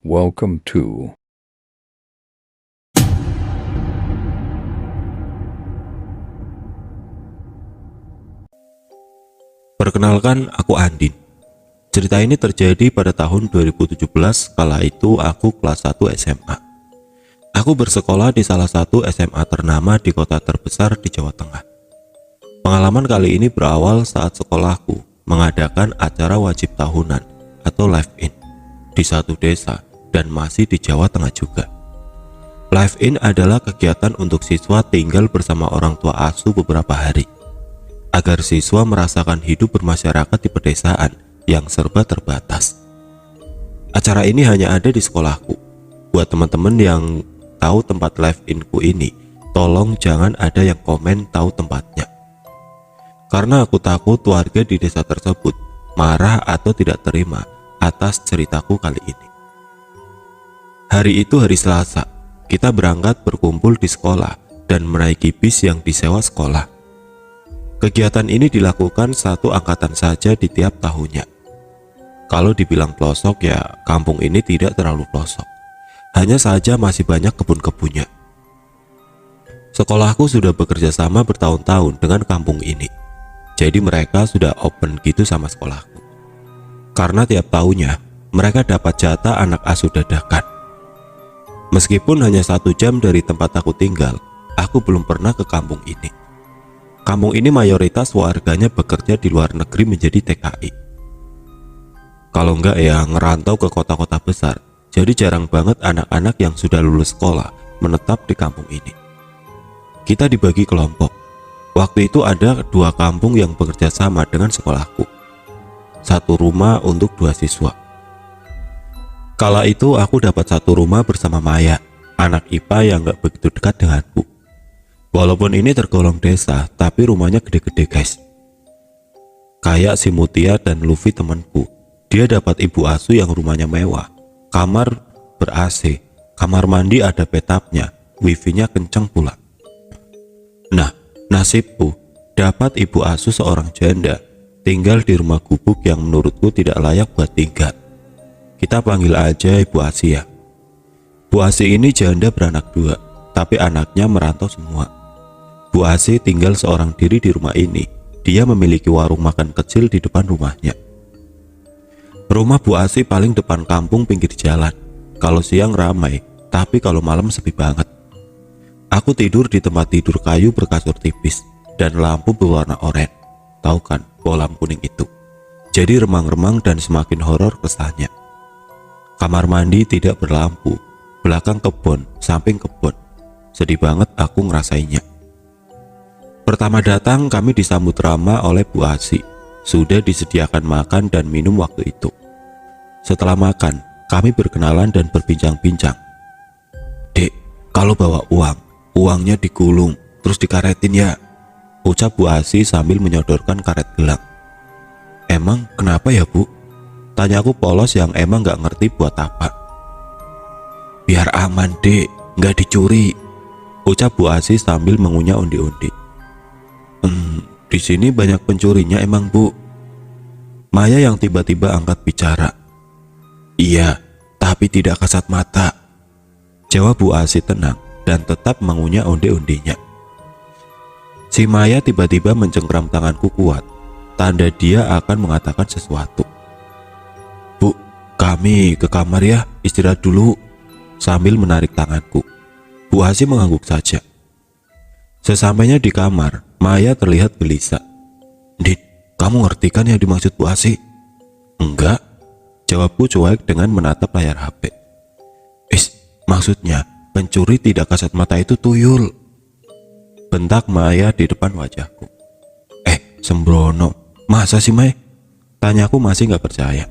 Welcome to Perkenalkan, aku Andin. Cerita ini terjadi pada tahun 2017, kala itu aku kelas 1 SMA. Aku bersekolah di salah satu SMA ternama di kota terbesar di Jawa Tengah. Pengalaman kali ini berawal saat sekolahku mengadakan acara wajib tahunan atau live-in di satu desa dan masih di Jawa Tengah juga. Live-in adalah kegiatan untuk siswa tinggal bersama orang tua asuh beberapa hari, agar siswa merasakan hidup bermasyarakat di pedesaan yang serba terbatas. Acara ini hanya ada di sekolahku. Buat teman-teman yang tahu tempat live-in-ku ini, tolong jangan ada yang komen tahu tempatnya. Karena aku takut warga di desa tersebut marah atau tidak terima atas ceritaku kali ini. Hari itu hari Selasa, kita berangkat berkumpul di sekolah dan menaiki bis yang disewa sekolah. Kegiatan ini dilakukan satu angkatan saja di tiap tahunnya. Kalau dibilang pelosok ya, kampung ini tidak terlalu pelosok. Hanya saja masih banyak kebun-kebunnya. Sekolahku sudah bekerja sama bertahun-tahun dengan kampung ini. Jadi mereka sudah open gitu sama sekolahku. Karena tiap tahunnya mereka dapat jatah anak asuh dadakan. Meskipun hanya 1 jam dari tempat aku tinggal, aku belum pernah ke kampung ini. Kampung ini mayoritas warganya bekerja di luar negeri menjadi TKI. Kalau enggak ya ngerantau ke kota-kota besar. Jadi jarang banget anak-anak yang sudah lulus sekolah menetap di kampung ini. Kita dibagi kelompok. Waktu itu ada 2 kampung yang bekerja sama dengan sekolahku. 1 rumah untuk 2 siswa. Kala itu aku dapat 1 rumah bersama Maya, anak IPA yang enggak begitu dekat denganku. Walaupun ini tergolong desa, tapi rumahnya gede-gede guys. Kayak si Mutia dan Luffy temanku, dia dapat ibu asuh yang rumahnya mewah, kamar ber-AC, kamar mandi ada bathtubnya, wifi-nya kenceng pula. Nah, nasibku dapat ibu asuh seorang janda, tinggal di rumah gubuk yang menurutku tidak layak buat tinggal. Kita panggil aja Ibu Asia. Bu Asi ini janda beranak 2, tapi anaknya merantau semua. Bu Asi tinggal seorang diri di rumah ini. Dia memiliki warung makan kecil di depan rumahnya. Rumah Bu Asi paling depan kampung pinggir jalan. Kalau siang ramai, tapi kalau malam sepi banget. Aku tidur di tempat tidur kayu berkasur tipis dan lampu berwarna oranye. Tahu kan, bolam kuning itu. Jadi remang-remang dan semakin horor kesannya. Kamar mandi tidak berlampu, belakang kebun, samping kebun. Sedih banget aku ngerasainnya. Pertama datang kami disambut ramah oleh Bu Asi. Sudah disediakan makan dan minum waktu itu. Setelah makan, kami berkenalan dan berbincang-bincang. "Dek, kalau bawa uang, uangnya digulung, terus dikaretin ya," ucap Bu Asi sambil menyodorkan karet gelang. "Emang kenapa ya Bu?" Tanyaku polos yang emang gak ngerti buat apa. "Biar aman dek, gak dicuri," ucap Bu Asi sambil mengunyah undi-undi. Di sini banyak pencurinya emang Bu?" Maya yang tiba-tiba angkat bicara. "Iya, tapi tidak kasat mata," jawab Bu Asi tenang dan tetap mengunyah undi-undinya. Si Maya tiba-tiba mencengkram tanganku kuat, tanda dia akan mengatakan sesuatu. "Bu, kami ke kamar ya, istirahat dulu," sambil menarik tanganku. Bu Asi mengangguk saja. Sesampainya di kamar, Maya terlihat gelisah. "Dit, kamu ngerti kan yang dimaksud Bu Asi?" "Enggak," jawabku cuek dengan menatap layar HP. Maksudnya pencuri tidak kasat mata itu tuyul," bentak Maya di depan wajahku. Sembrono, masa sih Mai?" Tanyaku masih gak percaya.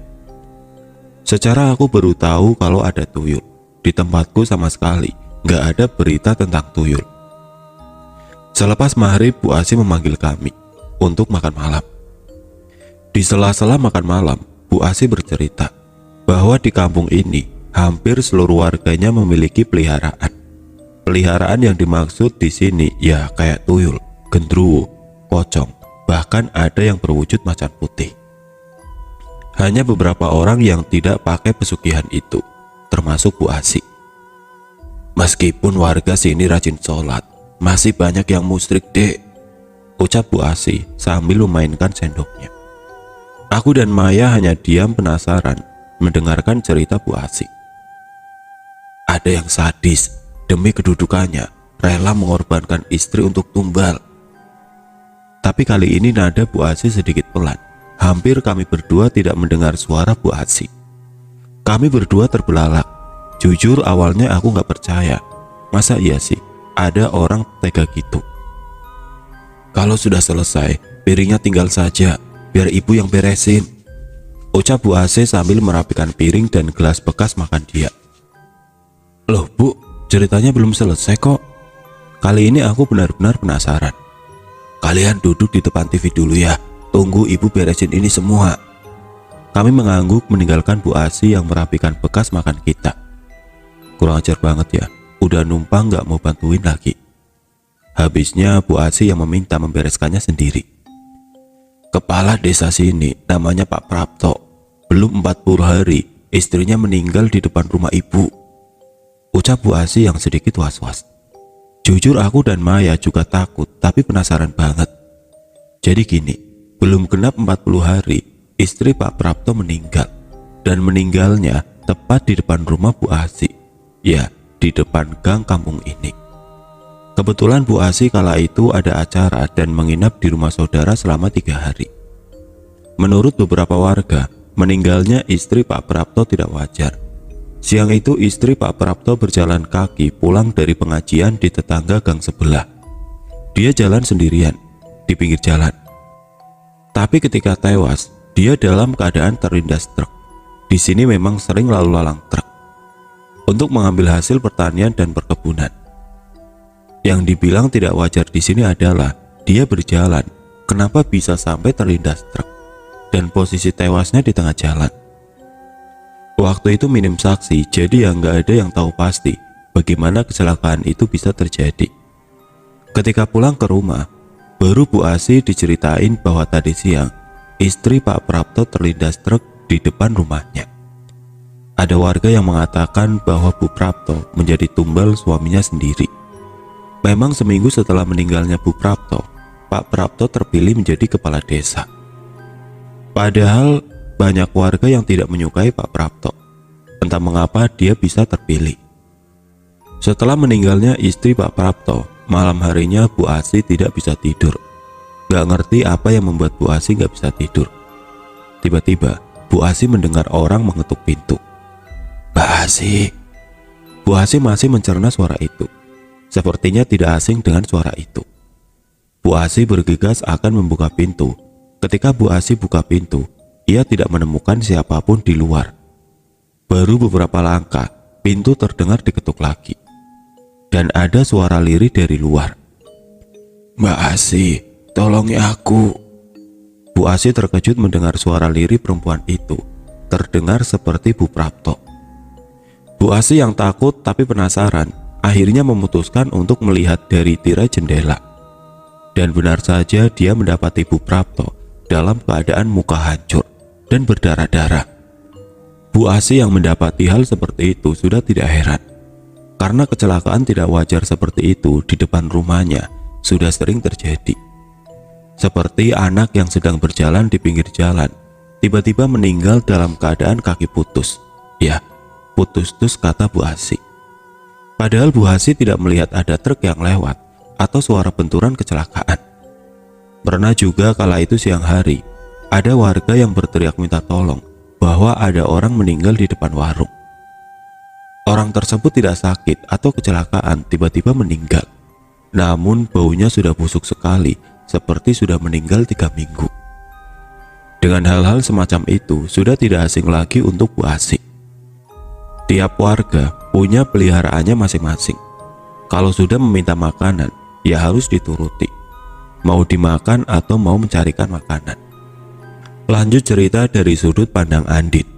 Secara aku baru tahu kalau ada tuyul. Di tempatku sama sekali gak ada berita tentang tuyul. Selepas maghrib, Bu Asi memanggil kami untuk makan malam. Di sela-sela makan malam, Bu Asi bercerita bahwa di kampung ini hampir seluruh warganya memiliki peliharaan. Peliharaan yang dimaksud di sini ya kayak tuyul, gendruwo, pocong, bahkan ada yang berwujud macan putih. Hanya beberapa orang yang tidak pakai pesugihan itu. termasuk Bu Asih. Meskipun warga sini rajin sholat, masih banyak yang musyrik, Dek, ucap Bu Asih sambil memainkan sendoknya. Aku dan Maya hanya diam penasaran mendengarkan cerita Bu Asih. Ada yang sadis, demi kedudukannya rela mengorbankan istri untuk tumbal. Tapi kali ini nada Bu Asih sedikit pelan. Hampir kami berdua tidak mendengar suara Bu Asih. Kami berdua terbelalak. Jujur awalnya aku gak percaya. Masa iya sih ada orang tega gitu? Kalau sudah selesai, piringnya tinggal saja, biar ibu yang beresin, ucap Bu Asih sambil merapikan piring dan gelas bekas makan dia. Loh Bu, ceritanya belum selesai kok. Kali ini aku benar-benar penasaran. Kalian duduk di depan TV dulu ya, tunggu ibu beresin ini semua. Kami mengangguk meninggalkan Bu Asih yang merapikan bekas makan kita. Kurang ajar banget ya, udah numpang gak mau bantuin lagi. Habisnya Bu Asih yang meminta membereskannya sendiri. Kepala desa sini namanya Pak Prapto. Belum 40 hari istrinya meninggal di depan rumah ibu, ucap Bu Asih yang sedikit was-was. Jujur aku dan Maya juga takut tapi penasaran banget. Jadi gini, belum genap 40 hari istri Pak Prapto meninggal. Dan meninggalnya tepat di depan rumah Bu Asih. Ya, di depan gang kampung ini. Kebetulan Bu Asih kala itu ada acara dan menginap di rumah saudara selama 3 hari. Menurut beberapa warga, meninggalnya istri Pak Prapto tidak wajar. Siang itu istri Pak Prapto berjalan kaki pulang dari pengajian di tetangga gang sebelah. Dia jalan sendirian di pinggir jalan. Tapi ketika tewas, dia dalam keadaan terlindas truk. Di sini memang sering lalu lalang truk untuk mengambil hasil pertanian dan perkebunan. Yang dibilang tidak wajar di sini adalah dia berjalan, kenapa bisa sampai terlindas truk dan posisi tewasnya di tengah jalan. Waktu itu minim saksi, jadi nggak ada yang tahu pasti bagaimana kecelakaan itu bisa terjadi. Ketika pulang ke rumah, baru Bu Asih diceritain bahwa tadi siang istri Pak Prapto terlindas truk di depan rumahnya. Ada warga yang mengatakan bahwa Bu Prapto menjadi tumbal suaminya sendiri. Memang seminggu setelah meninggalnya Bu Prapto, Pak Prapto terpilih menjadi kepala desa. Padahal banyak warga yang tidak menyukai Pak Prapto. Entah mengapa dia bisa terpilih. Setelah meninggalnya istri Pak Prapto, malam harinya Bu Asih tidak bisa tidur. Gak ngerti apa yang membuat Bu Asih gak bisa tidur. Tiba-tiba Bu Asih mendengar orang mengetuk pintu. Mbak Asih. Bu Asih masih mencerna suara itu. Sepertinya tidak asing dengan suara itu. Bu Asih bergegas akan membuka pintu. Ketika Bu Asih buka pintu, ia tidak menemukan siapapun di luar. Baru beberapa langkah, pintu terdengar diketuk lagi. Dan ada suara lirih dari luar. Mbak Asih, tolongi aku. Bu Asih terkejut mendengar suara lirih perempuan itu. Terdengar seperti Bu Prapto. Bu Asih yang takut tapi penasaran, akhirnya memutuskan untuk melihat dari tirai jendela. Dan benar saja dia mendapati Bu Prapto dalam keadaan muka hancur dan berdarah-darah. Bu Asih yang mendapati hal seperti itu sudah tidak heran. Karena kecelakaan tidak wajar seperti itu di depan rumahnya sudah sering terjadi. Seperti anak yang sedang berjalan di pinggir jalan, tiba-tiba meninggal dalam keadaan kaki putus. Ya, putus-tus kata Bu Asih. Padahal Bu Asih tidak melihat ada truk yang lewat atau suara benturan kecelakaan. Pernah juga kala itu siang hari, ada warga yang berteriak minta tolong bahwa ada orang meninggal di depan warung. Orang tersebut tidak sakit atau kecelakaan, tiba-tiba meninggal. Namun baunya sudah busuk sekali, seperti sudah meninggal 3 minggu. Dengan hal-hal semacam itu sudah tidak asing lagi untuk Bu Asih. Tiap warga punya peliharaannya masing-masing. Kalau sudah meminta makanan, ya harus dituruti. Mau dimakan atau mau mencarikan makanan. Lanjut cerita dari sudut pandang Andin.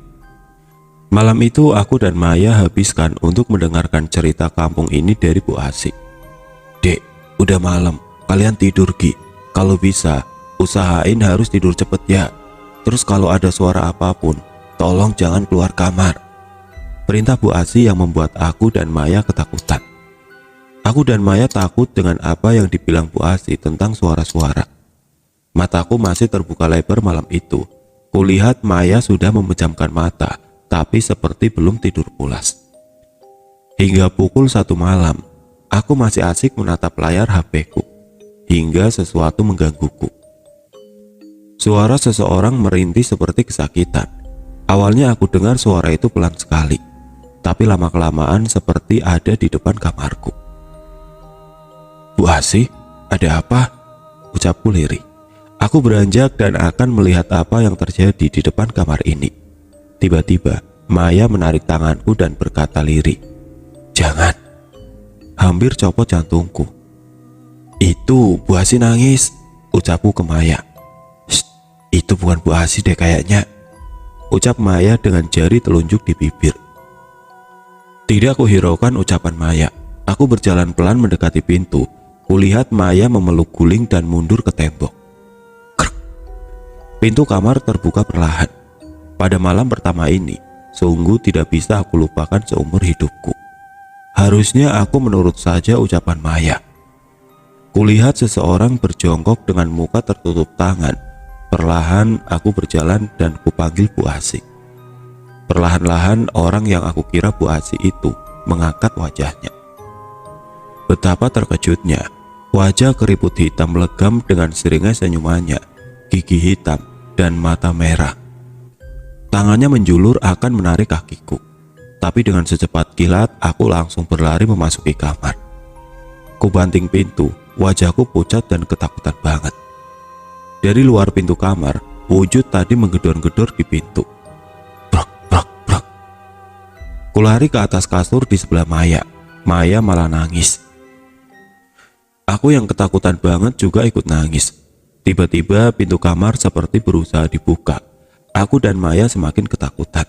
Malam itu aku dan Maya habiskan untuk mendengarkan cerita kampung ini dari Bu Asih. Dek, udah malam, kalian tidur Gi. Kalau bisa, usahain harus tidur cepet ya. Terus kalau ada suara apapun, tolong jangan keluar kamar. Perintah Bu Asi yang membuat aku dan Maya ketakutan. Aku dan Maya takut dengan apa yang dibilang Bu Asi tentang suara-suara. Mataku masih terbuka lebar malam itu. Kulihat Maya sudah memejamkan mata, tapi seperti belum tidur pulas. Hingga pukul 1 malam, aku masih asik menatap layar HP-ku, hingga sesuatu menggangguku. Suara seseorang merintih seperti kesakitan. Awalnya aku dengar suara itu pelan sekali, tapi lama-kelamaan seperti ada di depan kamarku. Bu Asi, ada apa? Ucapku lirih. Aku beranjak dan akan melihat apa yang terjadi di depan kamar ini. Tiba-tiba, Maya menarik tanganku dan berkata lirih, "Jangan." Hampir copot jantungku. "Itu Bu Asi nangis," ucapku ke Maya. "Shh, itu bukan Bu Asi deh kayaknya," ucap Maya dengan jari telunjuk di bibir. Tidak kuhiraukan ucapan Maya. Aku berjalan pelan mendekati pintu. Kulihat Maya memeluk guling dan mundur ke tembok. Krek. Pintu kamar terbuka perlahan. Pada malam pertama ini, sungguh tidak bisa aku lupakan seumur hidupku. Harusnya aku menurut saja ucapan Maya. Kulihat seseorang berjongkok dengan muka tertutup tangan. Perlahan aku berjalan dan kupanggil Bu Asi. Perlahan-lahan orang yang aku kira Bu Asi itu mengangkat wajahnya. Betapa terkejutnya, wajah keriput hitam legam dengan seringai senyumannya, gigi hitam dan mata merah. Tangannya menjulur akan menarik kakiku, tapi dengan secepat kilat aku langsung berlari memasuki kamar. Kubanting pintu, wajahku pucat dan ketakutan banget. Dari luar pintu kamar, wujud tadi menggedor-gedor di pintu. Brok, brok, brok. Kulari ke atas kasur di sebelah Maya. Maya malah nangis. Aku yang ketakutan banget juga ikut nangis. Tiba-tiba pintu kamar seperti berusaha dibuka. Aku dan Maya semakin ketakutan.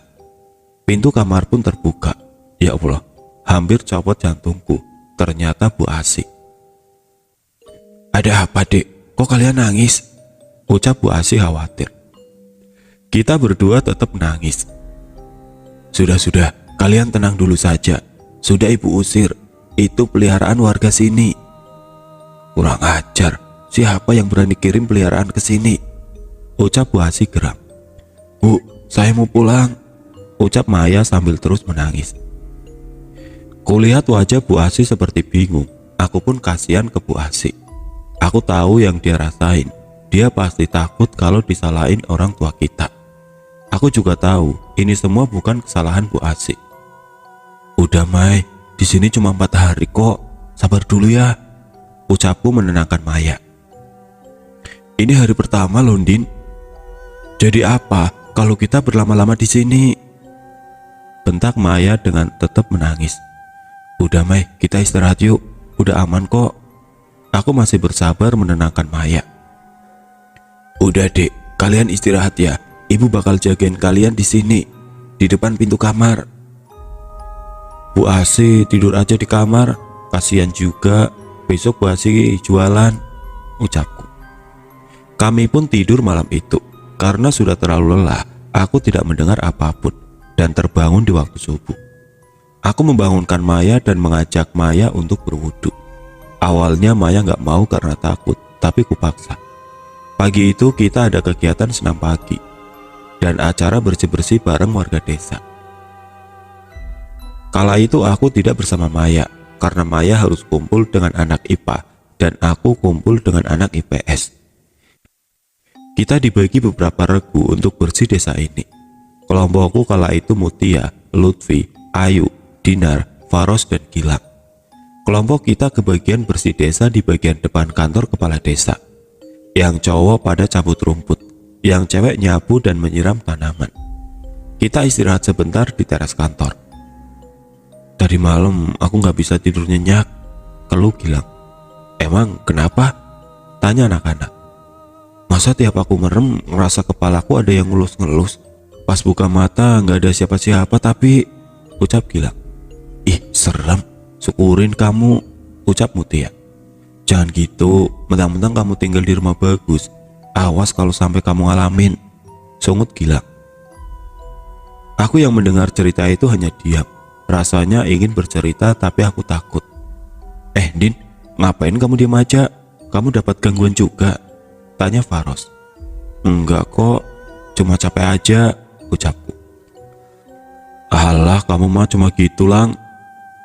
Pintu kamar pun terbuka. Ya Allah, hampir copot jantungku. Ternyata Bu Asi. "Ada apa, Dek? Kok kalian nangis?" ucap Bu Asi khawatir. Kita berdua tetap nangis. Sudah, kalian tenang dulu saja. Sudah Ibu usir. Itu peliharaan warga sini." "Kurang ajar, siapa yang berani kirim peliharaan ke sini?" ucap Bu Asi geram. "Bu, saya mau pulang," ucap Maya sambil terus menangis. Kulihat wajah Bu Asi seperti bingung. Aku pun kasihan ke Bu Asi. Aku tahu yang dia rasain. Dia pasti takut kalau disalahin orang tua kita. Aku juga tahu ini semua bukan kesalahan Bu Asi. "Udah Mai, di sini cuma 4 hari kok. Sabar dulu ya," ucapku menenangkan Maya. "Ini hari pertama loh, Din. Jadi apa kalau kita berlama-lama di sini?" bentak Maya dengan tetap menangis. "Udah Mai, kita istirahat yuk. Udah aman kok." Aku masih bersabar menenangkan Maya. "Udah Dek, kalian istirahat ya. Ibu bakal jagain kalian di sini, di depan pintu kamar." "Bu Asi tidur aja di kamar, kasihan juga. Besok Bu Asi jualan," ucapku. Kami pun tidur malam itu. Karena sudah terlalu lelah, aku tidak mendengar apapun dan terbangun di waktu subuh. Aku membangunkan Maya dan mengajak Maya untuk berwudu. Awalnya Maya gak mau karena takut, tapi kupaksa. Pagi itu kita ada kegiatan senam pagi dan acara bersih-bersih bareng warga desa. Kala itu aku tidak bersama Maya karena Maya harus kumpul dengan anak IPA dan aku kumpul dengan anak IPS. Kita dibagi beberapa regu untuk bersih desa ini. Kelompokku kala itu Mutia, Lutfi, Ayu, Dinar, Faros dan Gilang. Kelompok kita kebagian bersih desa di bagian depan kantor kepala desa. Yang cowok pada cabut rumput, yang cewek nyapu dan menyiram tanaman. Kita istirahat sebentar di teras kantor. "Tadi malam aku gak bisa tidur nyenyak," keluh Gilang. "Emang kenapa?" tanya anak-anak. "Masa tiap aku merem ngerasa kepalaku ada yang ngelus-ngelus. Pas buka mata gak ada siapa-siapa tapi," ucap Gilang. "Ih serem, syukurin kamu," ucap Mutia. "Jangan gitu, mentang-mentang kamu tinggal di rumah bagus. Awas kalau sampai kamu ngalamin," sungut Gilang. Aku yang mendengar cerita itu hanya diam. Rasanya ingin bercerita tapi aku takut. Din, ngapain kamu diam aja? Kamu dapat gangguan juga? Tanya Faros. Enggak kok, cuma capek aja, ucapku. Alah, kamu mah cuma gitu lang.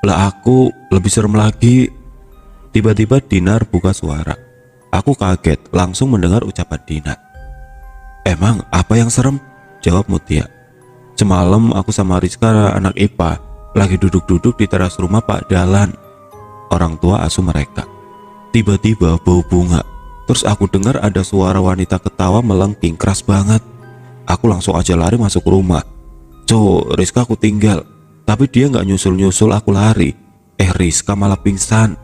Lah aku lebih serem lagi. Tiba-tiba Dinar buka suara. Aku kaget langsung mendengar ucapan Dinar. Emang apa yang serem? Jawab Mutia. Semalam aku sama Rizka anak IPA lagi duduk-duduk di teras rumah Pak Dalan, orang tua asuh mereka. Tiba-tiba bau bunga. Terus aku dengar ada suara wanita ketawa melengking keras banget. Aku langsung aja lari masuk rumah. Rizka aku tinggal. Tapi dia nggak nyusul-nyusul aku lari. Rizka malah pingsan.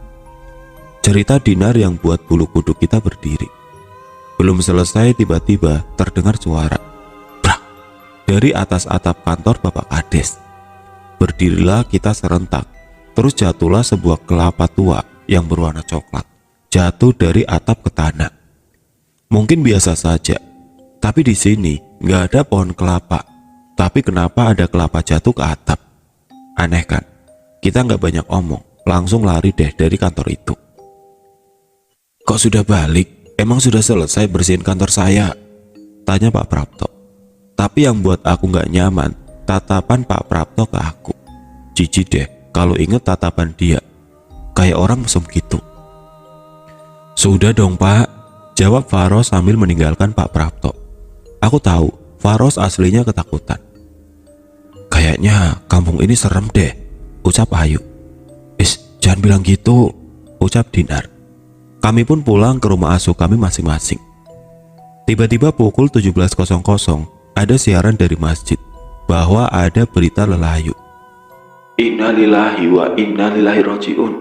Cerita Dinar yang buat bulu kuduk kita berdiri. Belum selesai tiba-tiba terdengar suara. Brak! Dari atas atap kantor Bapak Kades. Berdirilah kita serentak. Terus jatuhlah sebuah kelapa tua yang berwarna coklat. Jatuh dari atap ke tanah. Mungkin biasa saja. Tapi di sini nggak ada pohon kelapa. Tapi kenapa ada kelapa jatuh ke atap? Aneh kan? Kita nggak banyak omong. Langsung lari deh dari kantor itu. Kok sudah balik? Emang sudah selesai bersihin kantor saya? Tanya Pak Prapto. Tapi yang buat aku nggak nyaman, tatapan Pak Prapto ke aku. Jijik deh kalau inget tatapan dia. Kayak orang mesum gitu. Sudah dong Pak, jawab Faros sambil meninggalkan Pak Prapto. Aku tahu Faros aslinya ketakutan. Kayaknya kampung ini serem deh, ucap Ayu. Jangan bilang gitu, ucap Dinar. Kami pun pulang ke rumah asuh kami masing-masing. Tiba-tiba pukul 17.00 ada siaran dari masjid bahwa ada berita lelayu. Innalillahi wa innalillahi roji'un.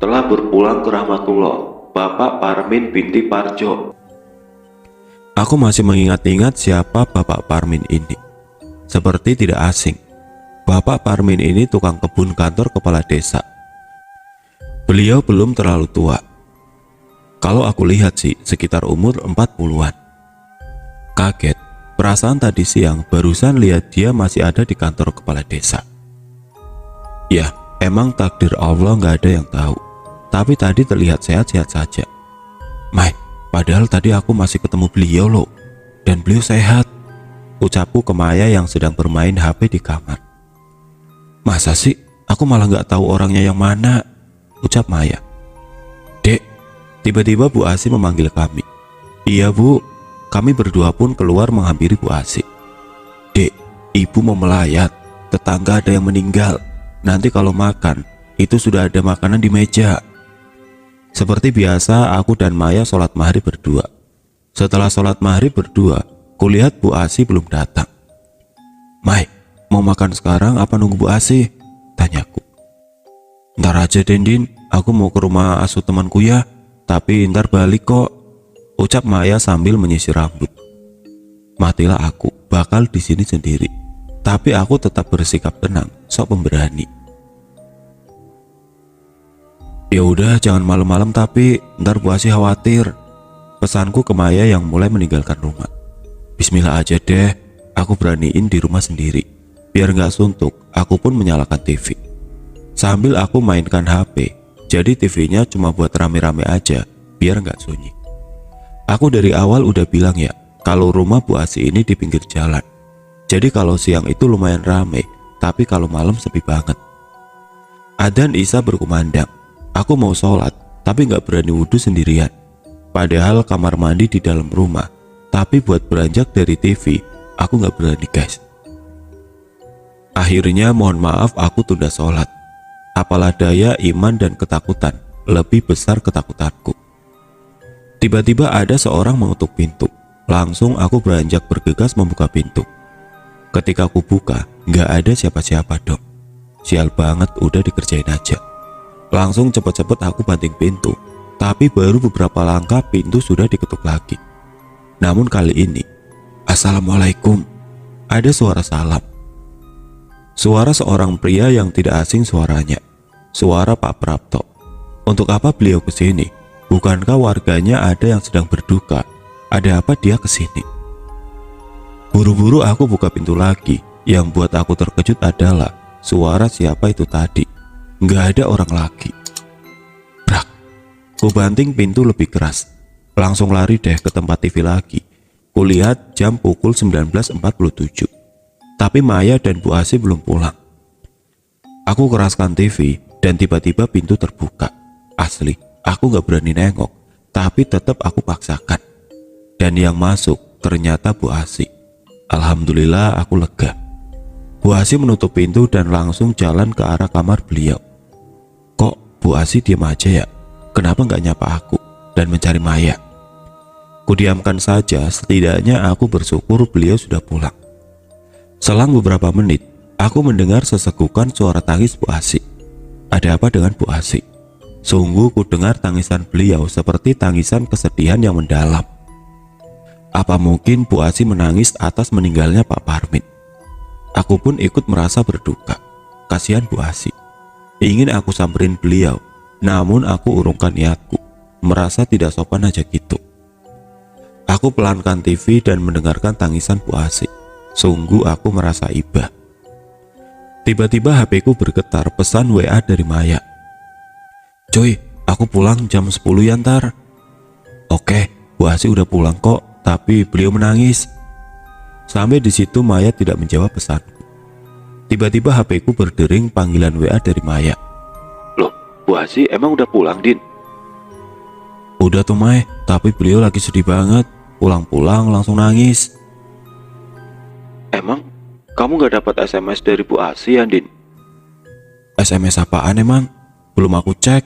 Telah berpulang ke rahmatullah Bapak Parmin binti Parjo. Aku masih mengingat-ingat siapa Bapak Parmin ini. Seperti tidak asing. Bapak Parmin ini tukang kebun kantor kepala desa. Beliau belum terlalu tua. Kalau aku lihat sih sekitar umur 40-an. Kaget, perasaan tadi siang barusan lihat dia masih ada di kantor kepala desa. Ya, emang takdir Allah nggak ada yang tahu. Tapi tadi terlihat sehat-sehat saja. Mai, padahal tadi aku masih ketemu beliau loh. Dan beliau sehat. Ucapku ke Maya yang sedang bermain HP di kamar. Masa sih? Aku malah nggak tahu orangnya yang mana. Ucap Maya. Dek, tiba-tiba Bu Asi memanggil kami. Iya Bu, kami berdua pun keluar menghampiri Bu Asi. Dek, ibu mau melayat, tetangga ada yang meninggal. Nanti kalau makan, itu sudah ada makanan di meja. Seperti biasa, aku dan Maya sholat maghrib berdua. Setelah sholat maghrib berdua, kulihat Bu Asi belum datang. Mai, mau makan sekarang apa nunggu Bu Asi? Tanyaku. Ntar aja Dendin, aku mau ke rumah asuh temanku ya. Tapi ntar balik kok, ucap Maya sambil menyisir rambut. Matilah aku, bakal di sini sendiri. Tapi aku tetap bersikap tenang, sok pemberani. Ya udah, jangan malam-malam tapi ntar Bu Asi khawatir. Pesanku ke Maya yang mulai meninggalkan rumah. Bismillah aja deh, aku beraniin di rumah sendiri. Biar nggak suntuk, aku pun menyalakan TV. Sambil aku mainkan HP. Jadi TV-nya cuma buat rame-rame aja, biar nggak sunyi. Aku dari awal udah bilang ya, kalau rumah Bu Asi ini di pinggir jalan. Jadi kalau siang itu lumayan rame, tapi kalau malam sepi banget. Adzan Isya berkumandang. Aku mau sholat, tapi nggak berani wudhu sendirian. Padahal kamar mandi di dalam rumah, tapi buat beranjak dari TV, aku nggak berani guys. Akhirnya mohon maaf aku tunda sholat. Apalah daya iman dan ketakutan, lebih besar ketakutanku. Tiba-tiba ada seorang mengetuk pintu. Langsung aku beranjak bergegas membuka pintu. Ketika aku buka, nggak ada siapa-siapa dong. Sial banget, udah dikerjain aja. Langsung cepet-cepet aku banting pintu. Tapi baru beberapa langkah pintu sudah diketuk lagi. Namun kali ini, Assalamualaikum. Ada suara salam. Suara seorang pria yang tidak asing suaranya. Suara Pak Prapto. Untuk apa beliau ke sini? Bukankah warganya ada yang sedang berduka? Ada apa dia ke sini? Buru-buru aku buka pintu lagi. Yang buat aku terkejut adalah suara siapa itu tadi. Nggak ada orang lagi. Brak. Ku banting pintu lebih keras. Langsung lari deh ke tempat TV lagi. Kulihat jam pukul 19.47. Tapi Maya dan Bu Asi belum pulang. Aku keraskan TV dan tiba-tiba pintu terbuka. Asli, aku gak berani nengok, tapi tetap aku paksakan. Dan yang masuk ternyata Bu Asi. Alhamdulillah aku lega. Bu Asi menutup pintu dan langsung jalan ke arah kamar beliau. Kok Bu Asi diam aja ya? Kenapa gak nyapa aku dan mencari Maya? Kudiamkan saja, setidaknya aku bersyukur beliau sudah pulang. Selang beberapa menit, aku mendengar sesekukan suara tangis Bu Asi. Ada apa dengan Bu Asi? Sungguh ku dengar tangisan beliau seperti tangisan kesedihan yang mendalam. Apa mungkin Bu Asi menangis atas meninggalnya Pak Parmin? Aku pun ikut merasa berduka. Kasihan Bu Asi. Ingin aku samperin beliau, namun aku urungkan niatku. Merasa tidak sopan aja gitu. Aku pelankan TV dan mendengarkan tangisan Bu Asi. Sungguh aku merasa iba. Tiba-tiba HP ku bergetar pesan WA dari Maya. Cuy, aku pulang jam 10 ya ntar. Oke, Bu Asi udah pulang kok, tapi beliau menangis. Sampai di situ Maya tidak menjawab pesanku. Tiba-tiba HP ku berdering panggilan WA dari Maya. Loh, Bu Asi emang udah pulang, Din? Udah tuh Mai, tapi beliau lagi sedih banget. Pulang-pulang langsung nangis. Emang kamu gak dapat SMS dari Bu Asi ya, Din? SMS apaan emang? Belum aku cek.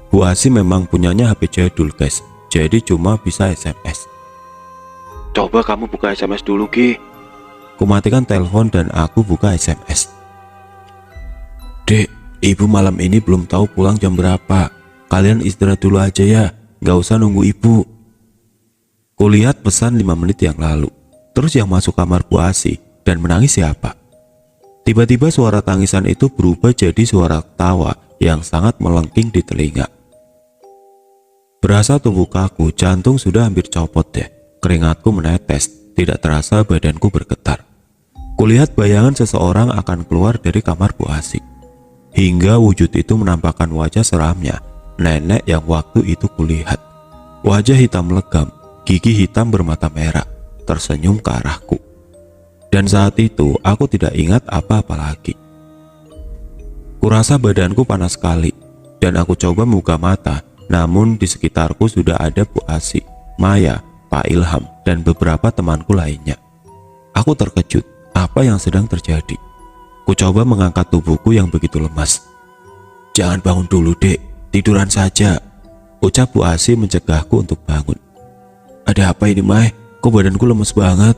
Bu Asi memang punyanya HP jadul guys, jadi cuma bisa SMS. Coba kamu buka SMS dulu Ki. Kumatikan telepon dan aku buka SMS. Dek, ibu malam ini belum tahu pulang jam berapa. Kalian istirahat dulu aja ya, gak usah nunggu ibu. Kulihat pesan 5 menit yang lalu. Terus yang masuk kamar Bu Asi dan menangis siapa? Tiba-tiba suara tangisan itu berubah jadi suara tawa yang sangat melengking di telinga. Berasa tubuh kaku, jantung sudah hampir copot deh. Keringatku menetes, tidak terasa badanku bergetar. Kulihat bayangan seseorang akan keluar dari kamar Bu Asi. Hingga wujud itu menampakkan wajah seramnya, nenek yang waktu itu kulihat. Wajah hitam legam, gigi hitam bermata merah, tersenyum ke arahku. Dan saat itu aku tidak ingat apa-apa lagi. Kurasa badanku panas sekali dan aku coba membuka mata, namun di sekitarku sudah ada Bu Asi, Maya, Pak Ilham, dan beberapa temanku lainnya. Aku terkejut, apa yang sedang terjadi? Ku coba mengangkat tubuhku yang begitu lemas. Jangan bangun dulu dek, tiduran saja, ucap Bu Asi mencegahku untuk bangun. Ada apa ini Mai? Kok badanku lemes banget?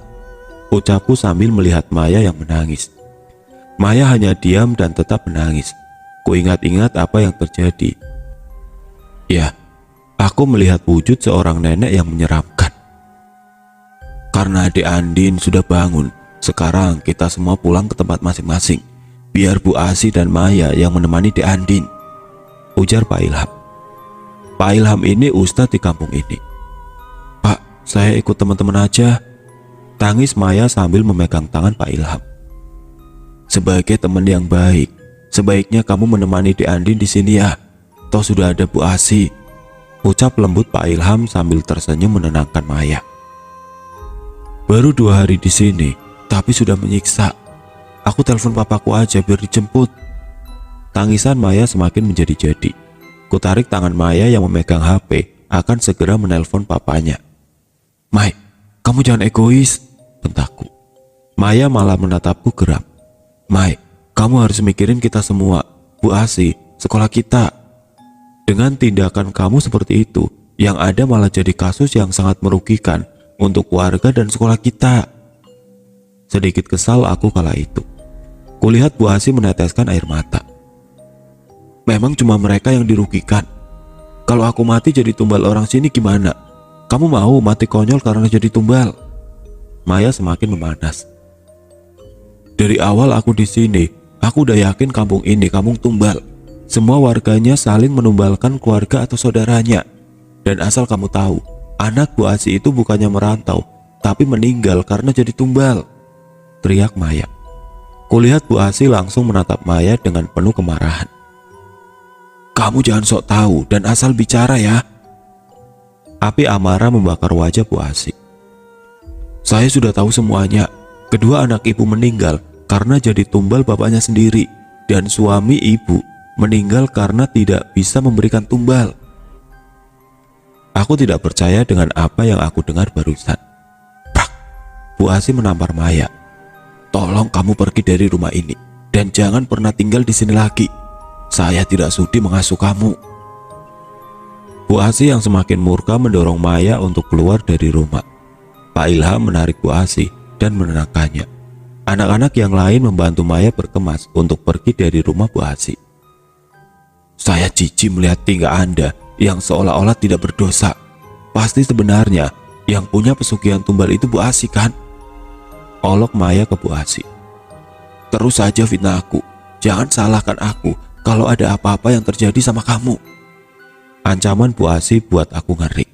Ucapku sambil melihat Maya yang menangis. Maya hanya diam dan tetap menangis. Ku ingat-ingat apa yang terjadi. Ya, aku melihat wujud seorang nenek yang menyeramkan. Karena adik Andin sudah bangun, sekarang kita semua pulang ke tempat masing-masing. Biar Bu Asi dan Maya yang menemani Dek Andin, ujar Pak Ilham. Pak Ilham ini ustadz di kampung ini. Pak, saya ikut teman-teman aja, tangis Maya sambil memegang tangan Pak Ilham. Sebagai teman yang baik, sebaiknya kamu menemani Dek Andin di sini ya. Toh sudah ada Bu Asi, ucap lembut Pak Ilham sambil tersenyum menenangkan Maya. Baru 2 hari di sini, tapi sudah menyiksa. Aku telepon papaku aja biar dijemput. Tangisan Maya semakin menjadi-jadi. Kutarik tangan Maya yang memegang HP akan segera menelpon papanya. Mai, kamu jangan egois, bentakku. Maya malah menatapku geram. Mai, kamu harus mikirin kita semua, Bu Asi, sekolah kita. Dengan tindakan kamu seperti itu, yang ada malah jadi kasus yang sangat merugikan untuk warga dan sekolah kita. Sedikit kesal aku kala itu. Kulihat Bu Asi meneteskan air mata. Memang cuma mereka yang dirugikan. Kalau aku mati jadi tumbal orang sini gimana? Kamu mau mati konyol karena jadi tumbal? Maya semakin memanas. Dari awal aku di sini, aku udah yakin kampung ini kampung tumbal. Semua warganya saling menumbalkan keluarga atau saudaranya. Dan asal kamu tahu, anak Bu Asi itu bukannya merantau, tapi meninggal karena jadi tumbal. teriak Maya. Kulihat Bu Asi langsung menatap Maya dengan penuh kemarahan. Kamu jangan sok tahu dan asal bicara ya. Api amarah membakar wajah Bu Asi. Saya sudah tahu semuanya. Kedua anak ibu meninggal karena jadi tumbal bapaknya sendiri, dan suami ibu meninggal karena tidak bisa memberikan tumbal. Aku tidak percaya dengan apa yang aku dengar barusan. Prak! Bu Asi menampar Maya. Tolong kamu pergi dari rumah ini dan jangan pernah tinggal di sini lagi. Saya tidak sudi mengasuh kamu. Bu Asi yang semakin murka mendorong Maya untuk keluar dari rumah. Pak Ilham menarik Bu Asi dan menenangkannya. Anak-anak yang lain membantu Maya berkemas untuk pergi dari rumah Bu Asi. Saya jijik melihat tingkah Anda yang seolah-olah tidak berdosa. Pasti sebenarnya yang punya pesugihan tumbal itu Bu Asi kan? Olok Maya ke Bu Asi. Terus saja fitnah aku. Jangan salahkan aku kalau ada apa-apa yang terjadi sama kamu. Ancaman Bu Asi buat aku ngeri.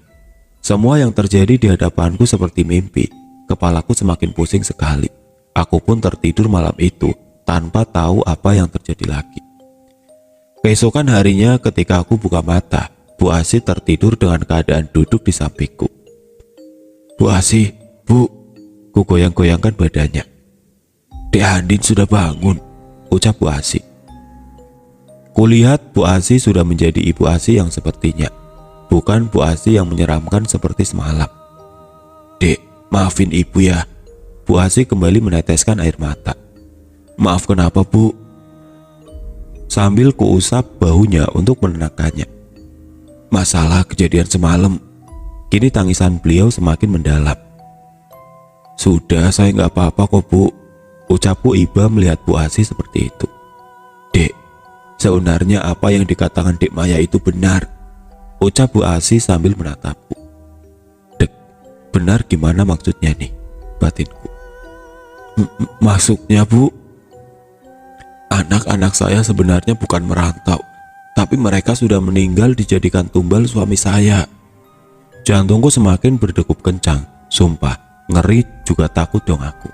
Semua yang terjadi di hadapanku seperti mimpi. Kepalaku semakin pusing sekali. Aku pun tertidur malam itu tanpa tahu apa yang terjadi lagi. Keesokan harinya ketika aku buka mata, Bu Asi tertidur dengan keadaan duduk di sampingku. Bu Asi, Bu. Ku goyang-goyangkan badannya. Dek Andin sudah bangun, ucap Bu Asi. Kulihat Bu Asi sudah menjadi Ibu Asi yang sepertinya, bukan Bu Asi yang menyeramkan seperti semalam. Dek, maafin ibu ya. Bu Asi kembali meneteskan air mata. Maaf kenapa Bu? Sambil kuusap bahunya untuk menenangkannya. Masalah kejadian semalam. Kini tangisan beliau semakin mendalam. Sudah, saya nggak apa-apa kok Bu, ucapku iba melihat Bu Asi seperti itu. Dek, sebenarnya apa yang dikatakan Dek Maya itu benar, ucap Bu Asi sambil menatapku. Dek, benar gimana maksudnya nih, batinku. Maksudnya Bu, anak-anak saya sebenarnya bukan merantau, tapi mereka sudah meninggal dijadikan tumbal suami saya. Jantungku semakin berdegup kencang, sumpah. Ngeri juga takut dong aku.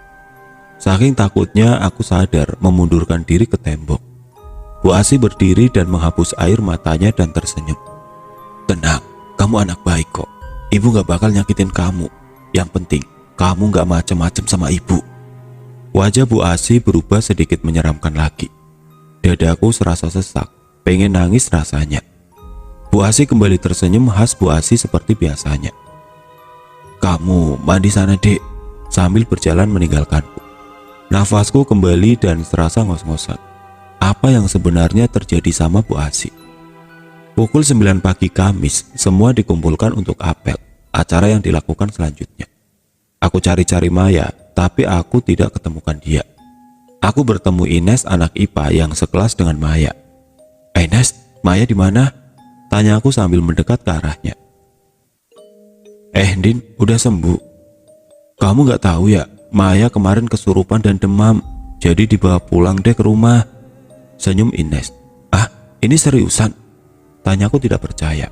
Saking takutnya aku sadar memundurkan diri ke tembok. Bu Asi berdiri dan menghapus air matanya dan tersenyum. Tenang, kamu anak baik kok. Ibu gak bakal nyakitin kamu. Yang penting, kamu gak macem-macem sama ibu. Wajah Bu Asi berubah sedikit menyeramkan lagi. Dadaku serasa sesak, pengen nangis rasanya. Bu Asi kembali tersenyum khas Bu Asi seperti biasanya. Kamu mandi sana dek, sambil berjalan meninggalkanku. Nafasku kembali dan serasa ngos-ngosan. Apa yang sebenarnya terjadi sama Bu Asi? Pukul 9 pagi Kamis, semua dikumpulkan untuk apel, acara yang dilakukan selanjutnya. Aku cari-cari Maya, tapi aku tidak ketemukan dia. Aku bertemu Ines, anak IPA yang sekelas dengan Maya. Ines, Maya di mana? Tanya aku sambil mendekat ke arahnya. Din, udah sembuh. Kamu gak tahu ya, Maya kemarin kesurupan dan demam, jadi dibawa pulang deh ke rumah. Senyum Ines. Ah, ini seriusan? Tanyaku tidak percaya.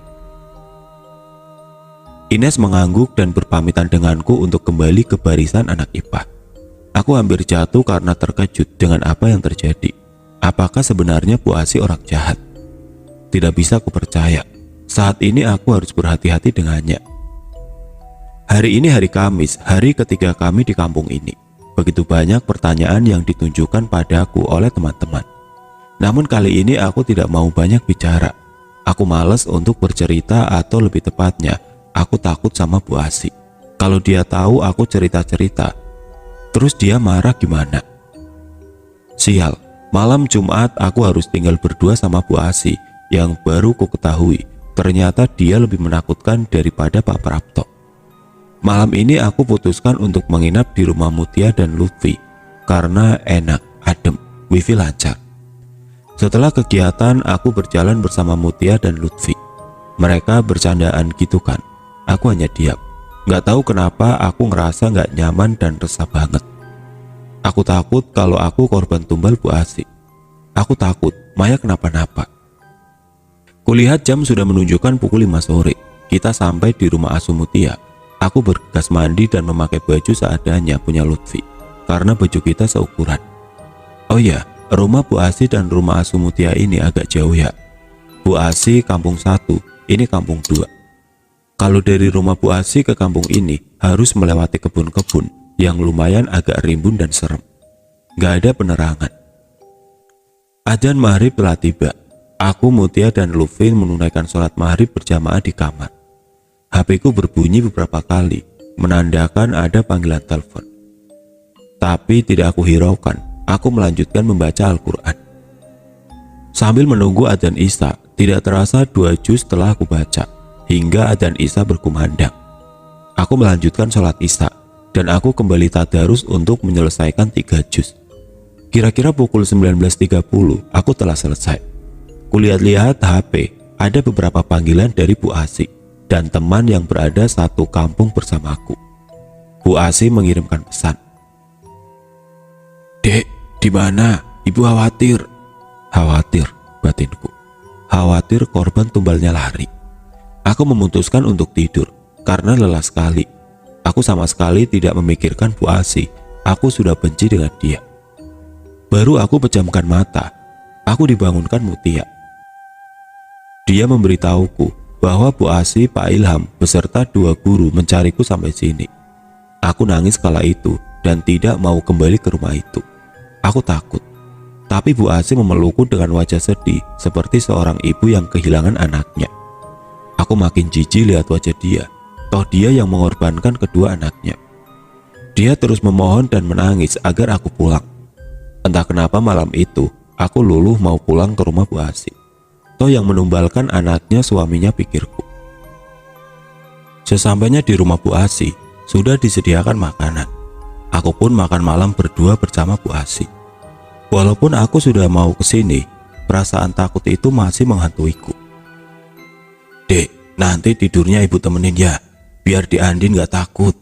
Ines mengangguk dan berpamitan denganku untuk kembali ke barisan anak IPA. Aku hampir jatuh karena terkejut dengan apa yang terjadi. Apakah sebenarnya Bu Asi orang jahat? Tidak bisa aku percaya. Saat ini aku harus berhati-hati dengannya. Hari ini hari Kamis, hari ketiga kami di kampung ini. Begitu banyak pertanyaan yang ditunjukkan padaku oleh teman-teman. Namun kali ini aku tidak mau banyak bicara. Aku malas untuk bercerita, atau lebih tepatnya, aku takut sama Bu Asi. Kalau dia tahu aku cerita-cerita, terus dia marah gimana? Sial, malam Jumat aku harus tinggal berdua sama Bu Asi yang baru ku ketahui. Ternyata dia lebih menakutkan daripada Pak Prapto. Malam ini aku putuskan untuk menginap di rumah Mutia dan Lutfi karena enak, adem, wifi lancar. Setelah kegiatan, aku berjalan bersama Mutia dan Lutfi. Mereka bercandaan gitu kan. Aku hanya diam. Gak tahu kenapa aku ngerasa gak nyaman dan resah banget. Aku takut kalau aku korban tumbal Bu Asi. Aku takut Maya kenapa-napa. Kulihat jam sudah menunjukkan pukul 5 sore. Kita sampai di rumah asuh Mutia. Aku bergegas mandi dan memakai baju seadanya punya Lutfi. karena baju kita seukuran. Oh ya, rumah Bu Asi dan rumah Asu Mutia ini agak jauh ya. Bu Asi kampung 1, ini kampung 2. Kalau dari rumah Bu Asi ke kampung ini harus melewati kebun-kebun yang lumayan agak rimbun dan serem. Gak ada penerangan. Adzan maghrib telah tiba. Aku, Mutia, dan Lufin menunaikan sholat maghrib berjamaah di kamar. HP-ku berbunyi beberapa kali, menandakan ada panggilan telepon. Tapi tidak aku hiraukan, aku melanjutkan membaca Al-Quran. Sambil menunggu adzan Isya, tidak terasa 2 juz telah aku baca, hingga adzan Isya berkumandang. Aku melanjutkan sholat Isya, dan aku kembali tadarus untuk menyelesaikan 3 juz. Kira-kira pukul 19.30, aku telah selesai. Kulihat-lihat HP, ada beberapa panggilan dari Bu Asi dan teman yang berada satu kampung bersamaku. Bu Asi mengirimkan pesan. "Dek, di mana? Ibu khawatir." Khawatir, batinku. Khawatir korban tumbalnya lari. Aku memutuskan untuk tidur karena lelah sekali. Aku sama sekali tidak memikirkan Bu Asi. Aku sudah benci dengan dia. Baru aku pejamkan mata, aku dibangunkan Mutia. Dia memberitahuku bahwa Bu Asi, Pak Ilham, beserta 2 guru mencariku sampai sini. Aku nangis kala itu dan tidak mau kembali ke rumah itu. Aku takut. Tapi Bu Asi memelukku dengan wajah sedih seperti seorang ibu yang kehilangan anaknya. Aku makin jijik lihat wajah dia. Toh dia yang mengorbankan kedua anaknya. Dia terus memohon dan menangis agar aku pulang. Entah kenapa malam itu aku luluh mau pulang ke rumah Bu Asi. Toh yang menumbalkan anaknya suaminya, pikirku. Sesampainya di rumah Bu Asi, sudah disediakan makanan. Aku pun makan malam berdua bersama Bu Asi. Walaupun aku sudah mau ke sini, perasaan takut itu masih menghantuiku. "Dek, nanti tidurnya ibu temenin ya, biar di Andin gak takut."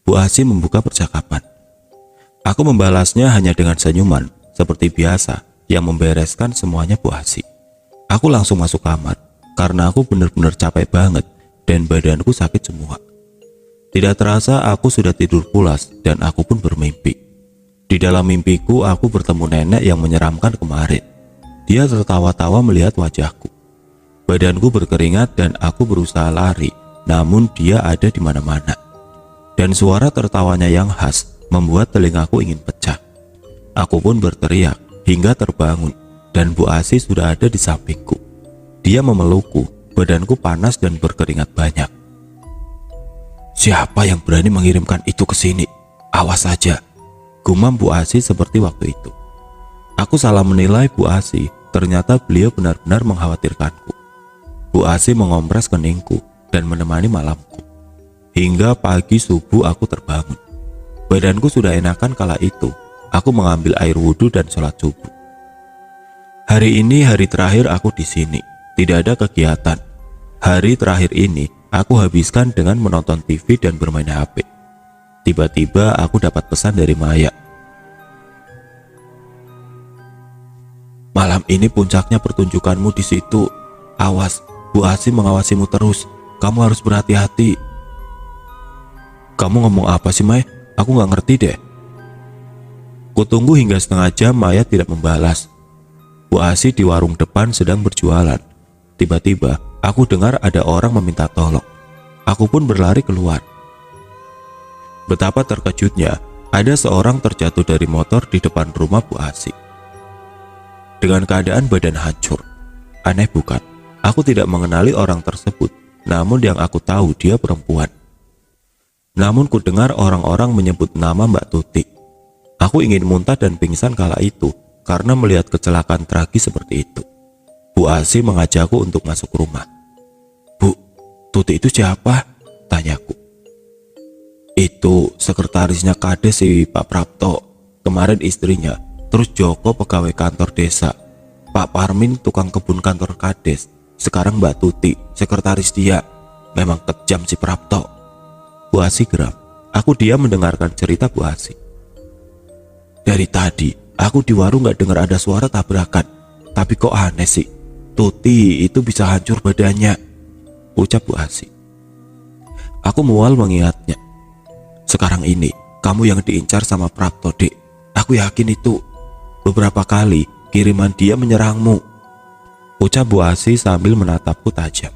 Bu Asi membuka percakapan. Aku membalasnya hanya dengan senyuman, seperti biasa yang membereskan semuanya Bu Asi. Aku langsung masuk kamar, karena aku benar-benar capek banget dan badanku sakit semua. Tidak terasa aku sudah tidur pulas dan aku pun bermimpi. Di dalam mimpiku aku bertemu nenek yang menyeramkan kemarin. Dia tertawa-tawa melihat wajahku. Badanku berkeringat dan aku berusaha lari, namun dia ada di mana-mana. Dan suara tertawanya yang khas membuat telingaku ingin pecah. Aku pun berteriak hingga terbangun. Dan Bu Asi sudah ada di sampingku. Dia memelukku, badanku panas dan berkeringat banyak. "Siapa yang berani mengirimkan itu ke sini? Awas saja," gumam Bu Asi seperti waktu itu. Aku salah menilai Bu Asi, ternyata beliau benar-benar mengkhawatirkanku. Bu Asi mengompres keningku dan menemani malamku. Hingga pagi subuh aku terbangun. Badanku sudah enakan kala itu. Aku mengambil air wudhu dan sholat subuh. Hari ini hari terakhir aku di sini. Tidak ada kegiatan. Hari terakhir ini aku habiskan dengan menonton TV dan bermain HP. Tiba-tiba aku dapat pesan dari Maya. "Malam ini puncaknya pertunjukanmu di situ. Awas, Bu Asi mengawasimu terus. Kamu harus berhati-hati." "Kamu ngomong apa sih, Mai? Aku gak ngerti deh." Kutunggu hingga setengah jam Maya tidak membalas. Bu Asi di warung depan sedang berjualan. Tiba-tiba aku dengar ada orang meminta tolong. Aku pun berlari keluar. Betapa terkejutnya, ada seorang terjatuh dari motor di depan rumah Bu Asi. Dengan keadaan badan hancur. Aneh bukan? Aku tidak mengenali orang tersebut, namun yang aku tahu dia perempuan. Namun ku dengar orang-orang menyebut nama Mbak Tuti. Aku ingin muntah dan pingsan kala itu karena melihat kecelakaan tragis seperti itu. Bu Asi mengajakku untuk masuk rumah. "Bu, Tuti itu siapa?" tanyaku. "Itu sekretarisnya Kades si Pak Prapto. Kemarin istrinya, terus Joko pegawai kantor desa, Pak Parmin tukang kebun kantor Kades, sekarang Mbak Tuti sekretaris dia. Memang kejam si Prapto." Bu Asi geram. Aku diam mendengarkan cerita Bu Asi. "Dari tadi aku di warung gak dengar ada suara tabrakan. Tapi kok aneh sih, Tuti itu bisa hancur badannya," ucap Bu Asi. Aku mual mengingatnya. "Sekarang ini kamu yang diincar sama Prapto, Dek. Aku yakin itu. Beberapa kali kiriman dia menyerangmu, ucap Bu Asi sambil menatapku tajam.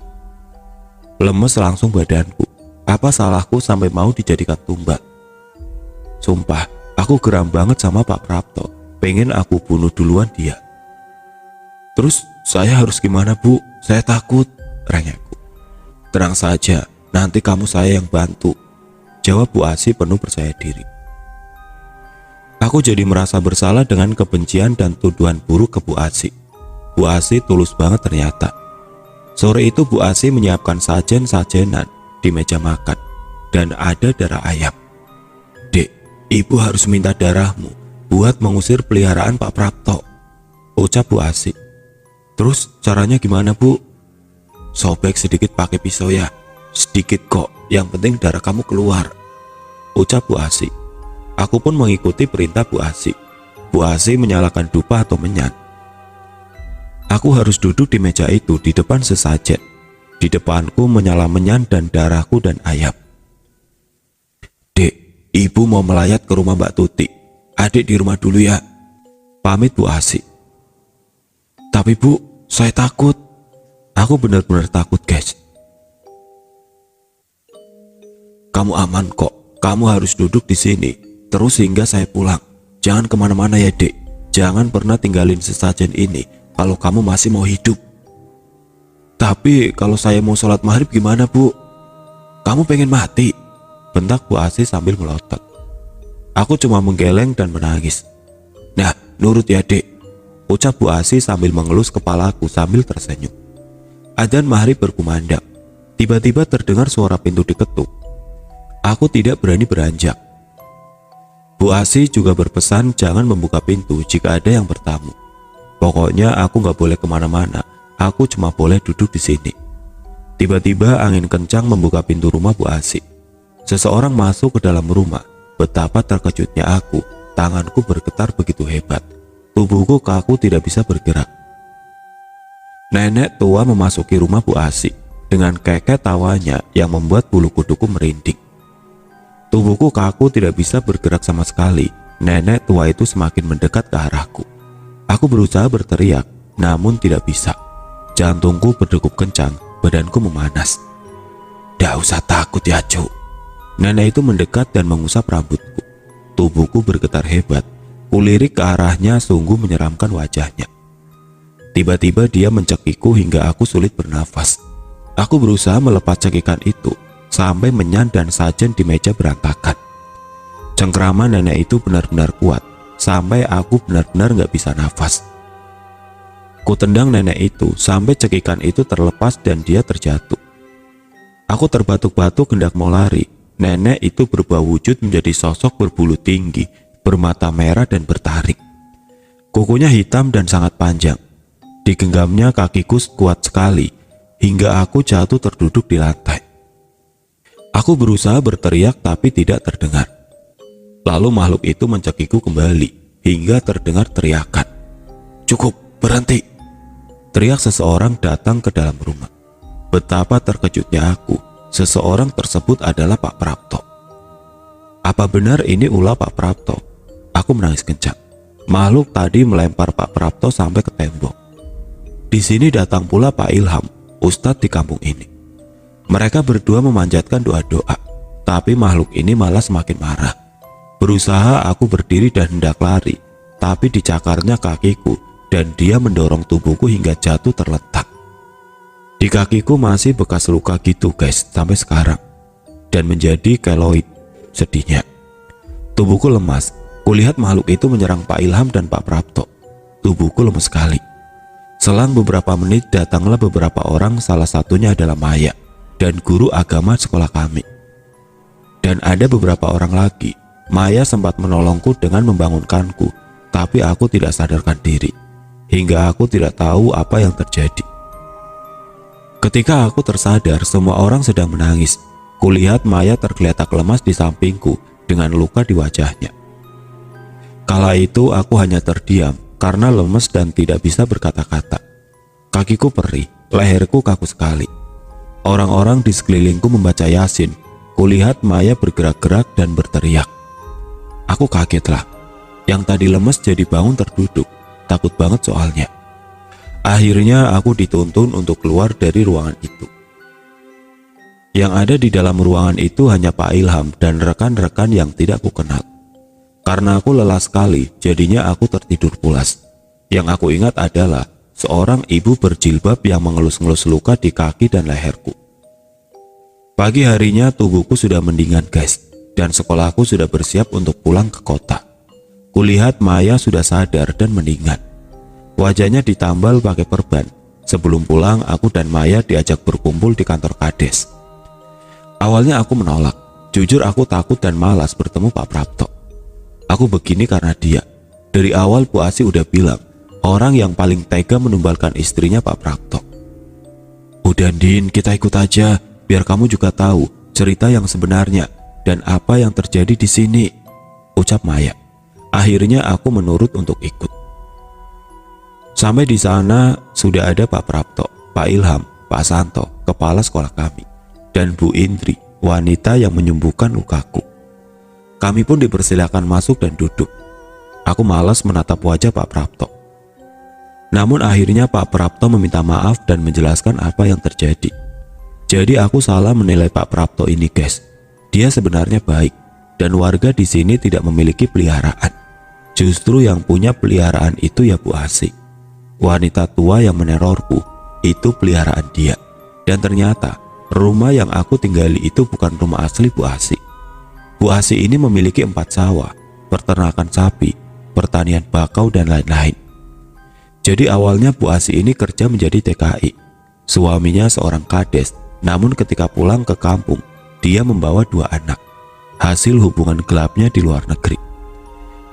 Lemes langsung badanku. Apa salahku sampai mau dijadikan tumbal? Sumpah, aku geram banget sama Pak Prapto. Pengen aku bunuh duluan dia. Terus saya harus gimana, Bu? Saya takut, rengekku. Tenang saja, nanti kamu saya yang bantu, jawab Bu Asi penuh percaya diri. Aku jadi merasa bersalah dengan kebencian dan tuduhan buruk ke Bu Asi. Bu Asi tulus banget ternyata. Sore itu Bu Asi menyiapkan sajen-sajenan di meja makan dan ada darah ayam. Dek, ibu harus minta darahmu buat mengusir peliharaan Pak Prapto, ucap Bu Asi. Terus caranya gimana, Bu? Sobek sedikit pakai pisau ya. Sedikit kok, yang penting darah kamu keluar, ucap Bu Asi. Aku pun mengikuti perintah Bu Asi. Bu Asi menyalakan dupa atau menyan. Aku harus duduk di meja itu di depan sesajen. Di depanku menyala menyan dan darahku dan ayam. Dek, ibu mau melayat ke rumah Mbak Tuti. Adik di rumah dulu ya, pamit Bu Asi. Tapi Bu, saya takut. Aku benar-benar takut, guys. Kamu aman kok. Kamu harus duduk di sini terus hingga saya pulang. Jangan kemana-mana ya, Dek. Jangan pernah tinggalin sesajen ini kalau kamu masih mau hidup. Tapi kalau saya mau sholat maghrib gimana, Bu? Kamu pengen mati? Bentak Bu Asi sambil melotot. Aku cuma menggeleng dan menangis. Nah, nurut ya, Dek, ucap Bu Asi sambil mengelus kepalaku sambil tersenyum. Adzan maghrib berkumandang. Tiba-tiba terdengar suara pintu diketuk. Aku tidak berani beranjak. Bu Asi juga berpesan jangan membuka pintu jika ada yang bertamu. Pokoknya aku gak boleh kemana-mana. Aku cuma boleh duduk di sini. Tiba-tiba angin kencang membuka pintu rumah Bu Asi. Seseorang masuk ke dalam rumah. Betapa terkejutnya aku. Tanganku bergetar begitu hebat. Tubuhku kaku tidak bisa bergerak. Nenek tua memasuki rumah Bu Asi dengan keket tawanya yang membuat bulu kuduku merinding. Tubuhku kaku tidak bisa bergerak sama sekali. Nenek tua itu semakin mendekat ke arahku. Aku berusaha berteriak, namun tidak bisa. Jantungku berdegup kencang, badanku memanas. Dah usah takut ya, Cuk. Nenek itu mendekat dan mengusap rambutku. Tubuhku bergetar hebat. Kulirik ke arahnya, sungguh menyeramkan wajahnya. Tiba-tiba dia mencekiku hingga aku sulit bernafas. Aku berusaha melepas cekikan itu sampai menyan dan sajen di meja berantakan. Cengkraman nenek itu benar-benar kuat sampai aku benar-benar gak bisa nafas. Ku tendang nenek itu sampai cekikan itu terlepas dan dia terjatuh. Aku terbatuk-batuk hendak mau lari. Nenek itu berubah wujud menjadi sosok berbulu tinggi, bermata merah dan bertaring. Kukunya hitam dan sangat panjang. Digenggamnya kakiku kuat sekali hingga aku jatuh terduduk di lantai. Aku berusaha berteriak tapi tidak terdengar. Lalu makhluk itu mencekiku kembali hingga terdengar teriakan. Cukup, berhenti! Teriak seseorang datang ke dalam rumah. Betapa terkejutnya aku. Seseorang tersebut adalah Pak Prapto. Apa benar ini ulah Pak Prapto? Aku menangis kencang. Makhluk tadi melempar Pak Prapto sampai ke tembok. Di sini datang pula Pak Ilham, ustadz di kampung ini. Mereka berdua memanjatkan doa-doa, tapi makhluk ini malah semakin marah. Berusaha aku berdiri dan hendak lari, tapi dicakarnya kakiku dan dia mendorong tubuhku hingga jatuh terletak. Di kakiku masih bekas luka gitu, guys, sampai sekarang, dan menjadi keloid. Sedihnya, tubuhku lemas. Kulihat makhluk itu menyerang Pak Ilham dan Pak Prapto. Tubuhku lemas sekali. Selang beberapa menit datanglah beberapa orang, salah satunya adalah Maya dan guru agama sekolah kami. Dan ada beberapa orang lagi. Maya sempat menolongku dengan membangunkanku, tapi aku tidak sadarkan diri, hingga aku tidak tahu apa yang terjadi. Ketika aku tersadar, semua orang sedang menangis. Kulihat Maya tergeletak lemas di sampingku dengan luka di wajahnya. Kala itu aku hanya terdiam karena lemes dan tidak bisa berkata-kata. Kakiku perih, leherku kaku sekali. Orang-orang di sekelilingku membaca Yasin. Kulihat Maya bergerak-gerak dan berteriak. Aku kaget lah. Yang tadi lemes jadi bangun terduduk. Takut banget soalnya. Akhirnya aku dituntun untuk keluar dari ruangan itu. Yang ada di dalam ruangan itu hanya Pak Ilham dan rekan-rekan yang tidak kukenal. Karena aku lelah sekali, jadinya aku tertidur pulas. Yang aku ingat adalah seorang ibu berjilbab yang mengelus-ngelus luka di kaki dan leherku. Pagi harinya tubuhku sudah mendingan guys, dan sekolahku sudah bersiap untuk pulang ke kota. Kulihat Maya sudah sadar dan mendingan. Wajahnya ditambal pakai perban. Sebelum pulang, aku dan Maya diajak berkumpul di kantor kades. Awalnya aku menolak. Jujur aku takut dan malas bertemu Pak Prapto. Aku begini karena dia. Dari awal Bu Asi udah bilang, orang yang paling tega menumbalkan istrinya Pak Prapto. Udah Din, kita ikut aja, biar kamu juga tahu cerita yang sebenarnya dan apa yang terjadi di sini, ucap Maya. Akhirnya aku menurut untuk ikut. Sampai di sana sudah ada Pak Prapto, Pak Ilham, Pak Santo, kepala sekolah kami, dan Bu Indri, wanita yang menyembuhkan lukaku. Kami pun dipersilakan masuk dan duduk. Aku malas menatap wajah Pak Prapto. Namun akhirnya Pak Prapto meminta maaf dan menjelaskan apa yang terjadi. Jadi aku salah menilai Pak Prapto ini guys. Dia sebenarnya baik dan warga di sini tidak memiliki peliharaan. Justru yang punya peliharaan itu ya Bu Asi. Wanita tua yang menerorku itu peliharaan dia. Dan ternyata rumah yang aku tinggali itu bukan rumah asli Bu Asi. Bu Asi ini memiliki 4 sawah, peternakan sapi, pertanian bakau dan lain-lain. Jadi awalnya Bu Asi ini kerja menjadi TKI. Suaminya seorang kades, namun ketika pulang ke kampung, dia membawa 2 anak. Hasil hubungan gelapnya di luar negeri.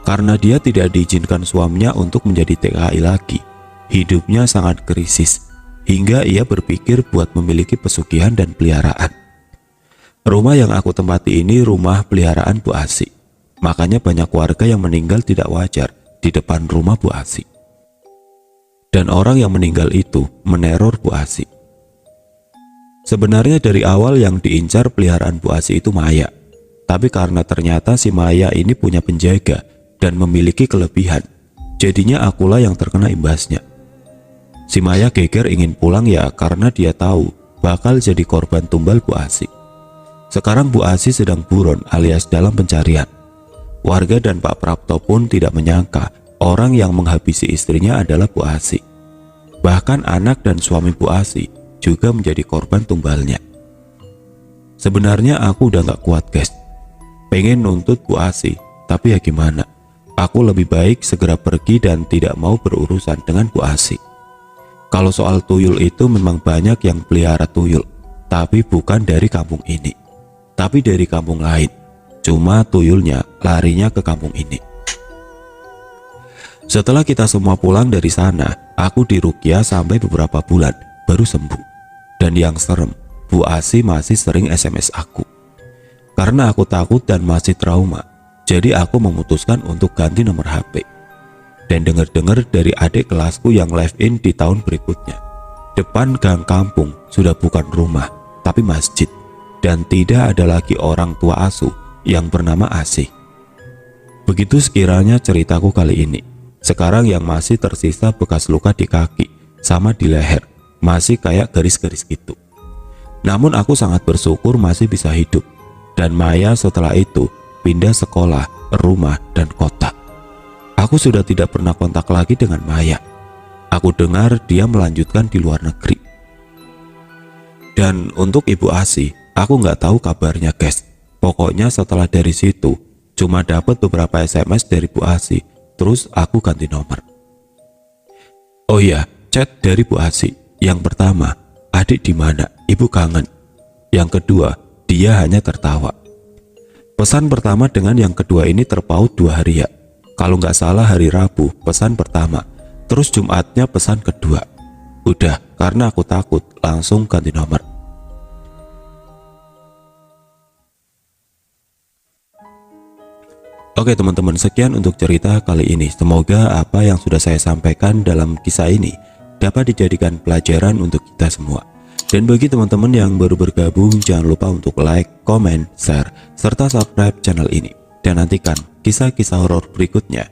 Karena dia tidak diizinkan suaminya untuk menjadi TKI lagi, hidupnya sangat krisis, hingga ia berpikir buat memiliki pesugihan dan peliharaan. Rumah yang aku tempati ini rumah peliharaan Bu Asi. Makanya banyak warga yang meninggal tidak wajar di depan rumah Bu Asi. Dan orang yang meninggal itu meneror Bu Asi. Sebenarnya dari awal yang diincar peliharaan Bu Asi itu Maya. Tapi karena ternyata si Maya ini punya penjaga dan memiliki kelebihan, jadinya akulah yang terkena imbasnya. Si Maya geger ingin pulang ya karena dia tahu bakal jadi korban tumbal Bu Asi. Sekarang Bu Asi sedang buron alias dalam pencarian. Warga dan Pak Prapto pun tidak menyangka orang yang menghabisi istrinya adalah Bu Asi. Bahkan anak dan suami Bu Asi juga menjadi korban tumbalnya. Sebenarnya aku udah gak kuat guys. Pengen nuntut Bu Asi, tapi ya gimana? Aku lebih baik segera pergi dan tidak mau berurusan dengan Bu Asi. Kalau soal tuyul itu memang banyak yang pelihara tuyul, tapi bukan dari kampung ini, tapi dari kampung lain. Cuma tuyulnya larinya ke kampung ini. Setelah kita semua pulang dari sana, aku diruqyah sampai beberapa bulan baru sembuh. Dan yang serem, Bu Asi masih sering SMS aku. Karena aku takut dan masih trauma, jadi aku memutuskan untuk ganti nomor HP. Dan dengar-dengar dari adik kelasku yang live in di tahun berikutnya, depan gang kampung sudah bukan rumah, tapi masjid. Dan tidak ada lagi orang tua asuh yang bernama Asih. Begitu sekiranya ceritaku kali ini. Sekarang yang masih tersisa bekas luka di kaki sama di leher, masih kayak garis-garis gitu. Namun aku sangat bersyukur masih bisa hidup. Dan Maya setelah itu pindah sekolah, rumah, dan kota. Aku sudah tidak pernah kontak lagi dengan Maya. Aku dengar dia melanjutkan di luar negeri. Dan untuk Ibu Asi, aku nggak tahu kabarnya guys. Pokoknya setelah dari situ, cuma dapat beberapa SMS dari Bu Asi. Terus aku ganti nomor. Oh iya, chat dari Bu Asi. Yang pertama, adik di mana? Ibu kangen. Yang kedua, dia hanya tertawa. Pesan pertama dengan yang kedua ini terpaut 2 hari ya. Kalau nggak salah hari Rabu pesan pertama, terus Jumatnya pesan kedua. Udah, karena aku takut, langsung ganti nomor. Oke teman-teman, sekian untuk cerita kali ini. Semoga apa yang sudah saya sampaikan dalam kisah ini dapat dijadikan pelajaran untuk kita semua. Dan bagi teman-teman yang baru bergabung, jangan lupa untuk like, comment, share, serta subscribe channel ini. dan nantikan kisah-kisah horor berikutnya.